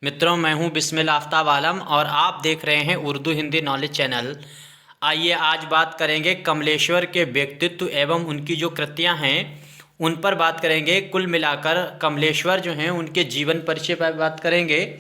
मित्रों, मैं हूं बिस्मिल आफ्ताब आलम और आप देख रहे हैं उर्दू हिंदी नॉलेज चैनल। आइए आज बात करेंगे कमलेश्वर के व्यक्तित्व एवं उनकी जो कृतियां हैं उन पर बात करेंगे। कुल मिलाकर कमलेश्वर जो हैं उनके जीवन परिचय पर बात करेंगे।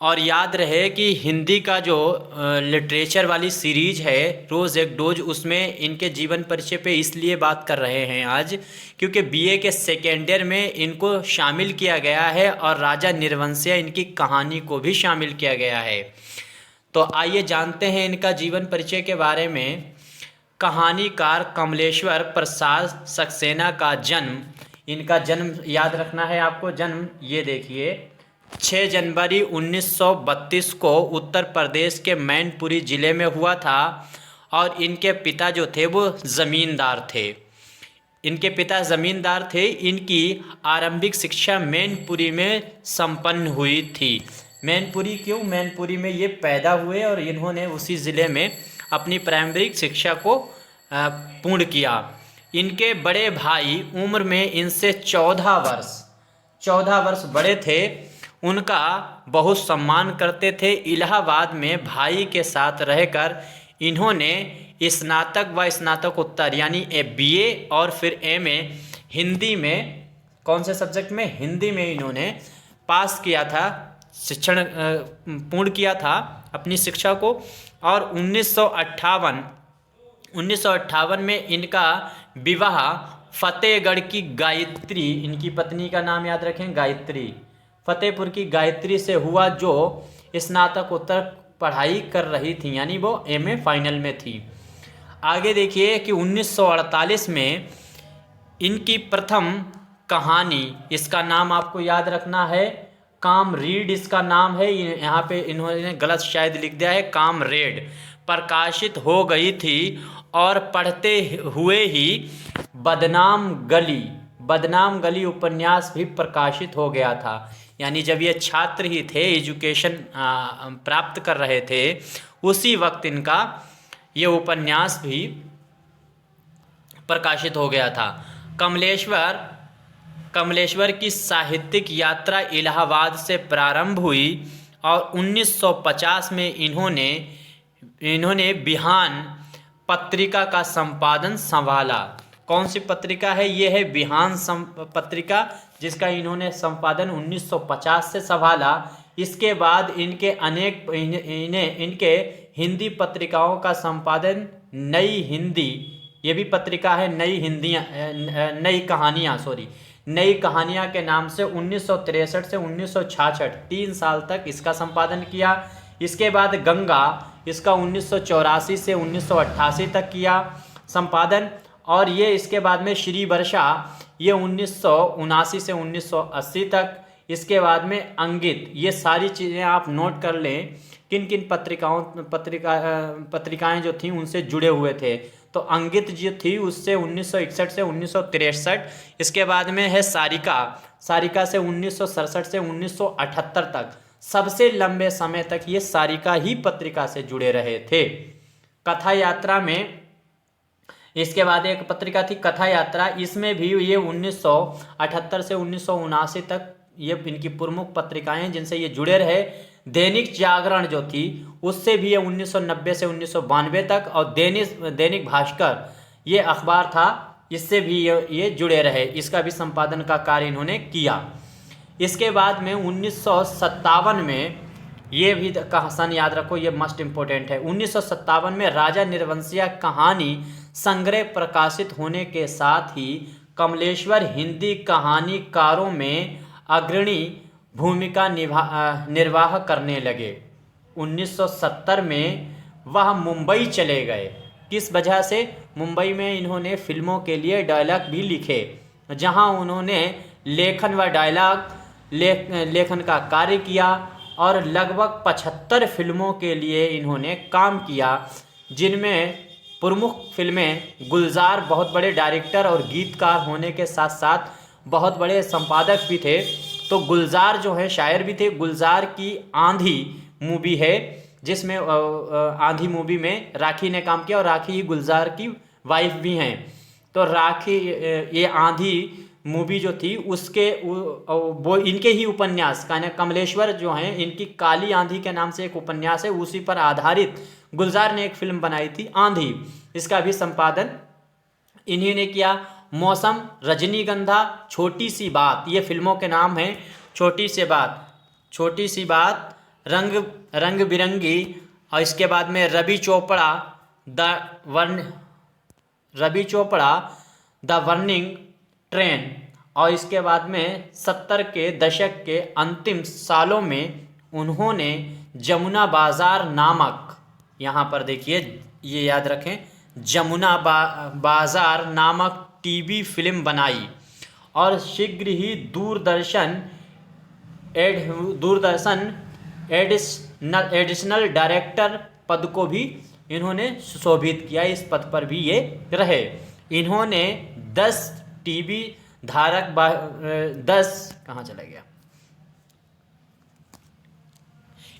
और याद रहे कि हिंदी का जो लिटरेचर वाली सीरीज है रोज़ एक डोज, उसमें इनके जीवन परिचय पे इसलिए बात कर रहे हैं आज क्योंकि बीए के सेकेंड ईयर में इनको शामिल किया गया है और राजा निर्वंशिया इनकी कहानी को भी शामिल किया गया है। तो आइए जानते हैं इनका जीवन परिचय के बारे में। कहानीकार कमलेश्वर प्रसाद सक्सेना का जन्म, इनका जन्म याद रखना है आपको। जन्म ये देखिए, 6 जनवरी 1932 को उत्तर प्रदेश के मैनपुरी ज़िले में हुआ था और इनके पिता जो थे वो ज़मींदार थे। इनके पिता ज़मींदार थे। इनकी आरंभिक शिक्षा मैनपुरी में संपन्न हुई थी। मैनपुरी क्यों? मैनपुरी में ये पैदा हुए और इन्होंने उसी ज़िले में अपनी प्राइमरी शिक्षा को पूर्ण किया। इनके बड़े भाई उम्र में इनसे 14 वर्ष बड़े थे। उनका बहुत सम्मान करते थे। इलाहाबाद में भाई के साथ रहकर इन्होंने स्नातक व स्नातकोत्तर यानी बीए और फिर एमए हिंदी में, कौन से सब्जेक्ट में? हिंदी में इन्होंने पास किया था, शिक्षण पूर्ण किया था अपनी शिक्षा को। और 1958 में इनका विवाह फतेहगढ़ की गायत्री, इनकी पत्नी का नाम याद रखें, गायत्री, फतेहपुर की गायत्री से हुआ, जो स्नातकोत्तर पढ़ाई कर रही थी, यानी वो एमए फाइनल में थी। आगे देखिए कि 1948 में इनकी प्रथम कहानी, इसका नाम आपको याद रखना है, कामरेड इसका नाम है। यहाँ पे इन्होंने गलत शायद लिख दिया है, कामरेड, प्रकाशित हो गई थी। और पढ़ते हुए ही बदनाम गली उपन्यास भी प्रकाशित हो गया था। यानी जब ये छात्र ही थे, एजुकेशन प्राप्त कर रहे थे, उसी वक्त इनका ये उपन्यास भी प्रकाशित हो गया था। कमलेश्वर की साहित्यिक यात्रा इलाहाबाद से प्रारंभ हुई और 1950 में इन्होंने बिहान पत्रिका का संपादन संभाला। कौन सी पत्रिका है? ये है बिहान पत्रिका, जिसका इन्होंने संपादन 1950 से संभाला। इसके बाद इनके हिंदी पत्रिकाओं का संपादन नई हिंदी, ये भी पत्रिका है, नई कहानियाँ के नाम से 1963 से 1966 3 साल तक इसका संपादन किया। इसके बाद गंगा, इसका 1984 से 1988 तक किया संपादन। और ये इसके बाद में श्री वर्षा, ये 1979 से 1980 तक। इसके बाद में अंगित, ये सारी चीज़ें आप नोट कर लें, किन किन पत्रिकाएं जो थीं उनसे जुड़े हुए थे। तो अंगित जो थी उससे 1961 से 1963। इसके बाद में है सारिका से 1967 से 1978 तक। सबसे लंबे समय तक ये सारिका ही पत्रिका से जुड़े रहे थे। कथा यात्रा में, इसके बाद एक पत्रिका थी कथा यात्रा, इसमें भी ये 1978 से 1979 तक ये इनकी प्रमुख पत्रिकाएं जिनसे ये जुड़े रहे। दैनिक जागरण जो थी उससे भी ये 1990 से 1992 तक। और दैनिक भास्कर ये अखबार था, इससे भी ये जुड़े रहे। इसका भी संपादन का कार्य इन्होंने किया। इसके बाद में 1957 में, ये भी का सन याद रखो, ये मस्ट इम्पोर्टेंट है, 1957 में राजा निर्वंशिया कहानी संग्रह प्रकाशित होने के साथ ही कमलेश्वर हिंदी कहानीकारों में अग्रणी भूमिका निर्वाह करने लगे। 1970 में वह मुंबई चले गए। किस वजह से? मुंबई में इन्होंने फिल्मों के लिए डायलॉग भी लिखे, जहां उन्होंने लेखन व डायलॉग लेखन का कार्य किया और लगभग 75 फिल्मों के लिए इन्होंने काम किया, जिनमें प्रमुख फिल्में गुलजार बहुत बड़े डायरेक्टर और गीतकार होने के साथ साथ बहुत बड़े संपादक भी थे। तो गुलजार जो है शायर भी थे। गुलजार की आंधी मूवी है, जिसमें आंधी मूवी में राखी ने काम किया और राखी ही गुलजार की वाइफ भी हैं। तो राखी, ये आंधी मूवी जो थी उसके वो इनके ही उपन्यास कमलेश्वर जो हैं इनकी काली आंधी के नाम से एक उपन्यास है, उसी पर आधारित गुलजार ने एक फिल्म बनाई थी आंधी, इसका भी संपादन इन्हीं ने किया। मौसम, रजनीगंधा, छोटी सी बात, ये फिल्मों के नाम हैं। छोटी सी बात, रंग बिरंगी, और इसके बाद में Ravi Chopra the burning train, और इसके बाद में 70 के दशक के अंतिम सालों में उन्होंने जमुना बाजार नामक, यहाँ पर देखिए ये याद रखें, जमुना बाजार नामक टीवी फिल्म बनाई, और शीघ्र ही दूरदर्शन एडिशनल डायरेक्टर पद को भी इन्होंने सुशोभित किया। इस पद पर भी ये रहे। इन्होंने 10 टीवी धारक 10 कहाँ चला गया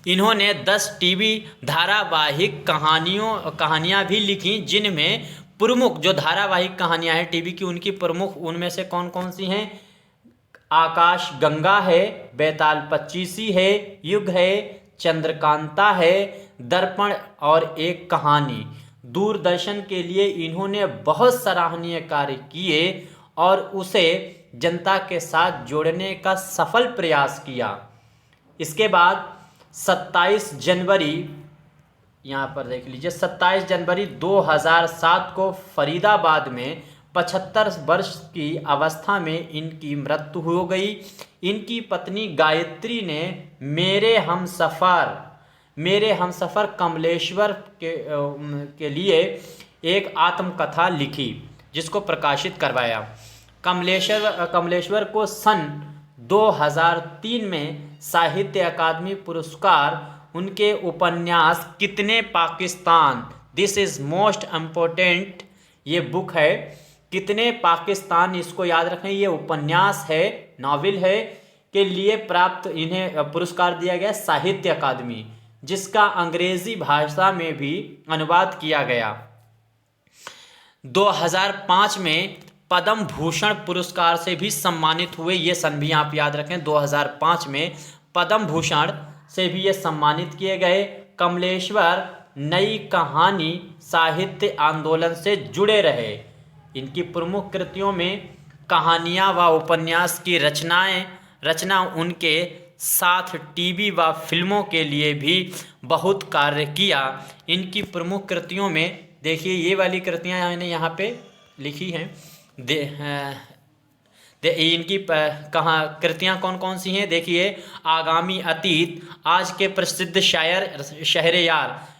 इन्होंने 10 टीवी धारावाहिक कहानियाँ भी लिखी, जिनमें प्रमुख जो धारावाहिक कहानियाँ हैं टीवी की, उनकी प्रमुख उनमें से कौन कौन सी हैं? आकाश गंगा है, बेताल पच्चीसी है, युग है, चंद्रकांता है, दर्पण और एक कहानी। दूरदर्शन के लिए इन्होंने बहुत सराहनीय कार्य किए और उसे जनता के साथ जोड़ने का सफल प्रयास किया। इसके बाद 27 जनवरी, यहाँ पर देख लीजिए, 27 जनवरी 2007 को फरीदाबाद में 75 वर्ष की अवस्था में इनकी मृत्यु हो गई। इनकी पत्नी गायत्री ने मेरे हमसफ़र कमलेश्वर के लिए एक आत्मकथा लिखी, जिसको प्रकाशित करवाया। कमलेश्वर को सन 2003 में साहित्य अकादमी पुरस्कार उनके उपन्यास कितने Pakistan, this is most important, ये बुक है, कितने पाकिस्तान, इसको याद रखें, ये उपन्यास है, नॉवेल है, के लिए प्राप्त इन्हें पुरस्कार दिया गया साहित्य अकादमी, जिसका अंग्रेजी भाषा में भी अनुवाद किया गया। 2005 में पद्म भूषण पुरस्कार से भी सम्मानित हुए, ये सन भी आप याद रखें, 2005 में पद्म भूषण से भी ये सम्मानित किए गए। कमलेश्वर नई कहानी साहित्य आंदोलन से जुड़े रहे। इनकी प्रमुख कृतियों में कहानियाँ व उपन्यास की रचना उनके साथ टीवी व फिल्मों के लिए भी बहुत कार्य किया। इनकी प्रमुख कृतियों में देखिए ये वाली कृतियाँ मैंने यहाँ पे लिखी हैं, इनकी कृतियाँ कौन कौन सी हैं? देखिए, आगामी अतीत, आज के प्रसिद्ध शायर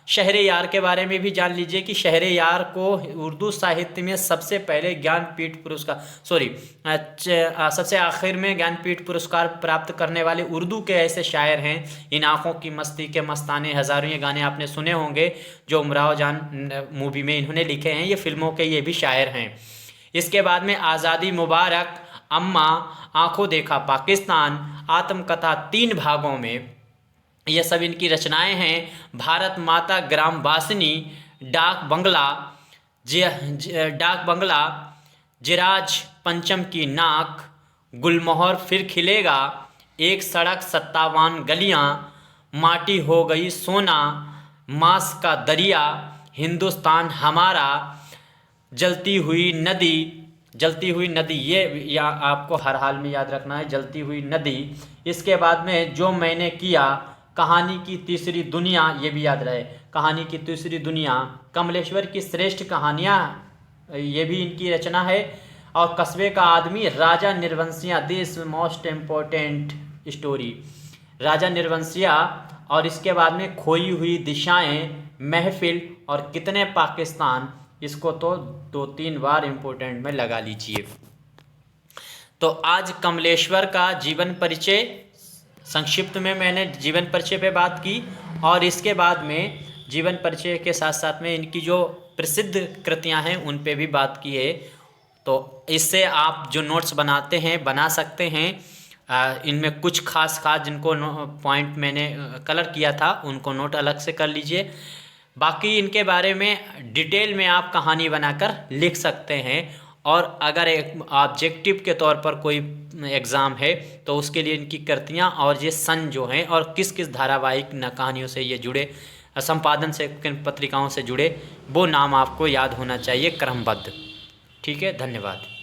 शहरयार के बारे में भी जान लीजिए कि शहरयार को उर्दू साहित्य में सबसे पहले ज्ञानपीठ पुरस्कार, सबसे आखिर में ज्ञानपीठ पुरस्कार प्राप्त करने वाले उर्दू के ऐसे शायर हैं। इन आँखों की मस्ती के मस्ताने हज़ारों, ये गाने आपने सुने होंगे जो उमराव जान मूवी में इन्होंने लिखे हैं, ये फिल्मों के ये भी शायर हैं। इसके बाद में आज़ादी मुबारक, अम्मा, आंखों देखा पाकिस्तान, आत्मकथा 3 भागों में, ये सब इनकी रचनाएं हैं। भारत माता ग्राम वासिनी, डाक बंगला, जिराज पंचम की नाक, गुलमोहर फिर खिलेगा, एक सड़क 57 गलियां, माटी हो गई सोना, मांस का दरिया, हिंदुस्तान हमारा, जलती हुई नदी, ये आपको हर हाल में याद रखना है, जलती हुई नदी। इसके बाद में जो मैंने किया, कहानी की तीसरी दुनिया, ये भी याद रहे, कहानी की तीसरी दुनिया, कमलेश्वर की श्रेष्ठ कहानियाँ, ये भी इनकी रचना है। और कस्बे का आदमी, राजा निर्वंशिया, दिस मोस्ट इम्पोर्टेंट स्टोरी, राजा निर्वंशिया। और इसके बाद में खोई हुई दिशाएं, महफिल और कितने पाकिस्तान, इसको तो 2-3 बार इम्पोर्टेंट में लगा लीजिए। तो आज कमलेश्वर का जीवन परिचय, संक्षिप्त में मैंने जीवन परिचय पे बात की, और इसके बाद में जीवन परिचय के साथ साथ में इनकी जो प्रसिद्ध कृतियां हैं उन पे भी बात की है। तो इससे आप जो नोट्स बनाते हैं बना सकते हैं। इनमें कुछ खास जिनको पॉइंट मैंने कलर किया था उनको नोट अलग से कर लीजिए। बाकी इनके बारे में डिटेल में आप कहानी बनाकर लिख सकते हैं। और अगर एक ऑब्जेक्टिव के तौर पर कोई एग्ज़ाम है तो उसके लिए इनकी कृतियाँ और ये सन जो हैं और किस किस धारावाहिक न कहानियों से ये जुड़े, संपादन से किन पत्रिकाओं से जुड़े, वो नाम आपको याद होना चाहिए क्रमबद्ध। ठीक है, धन्यवाद।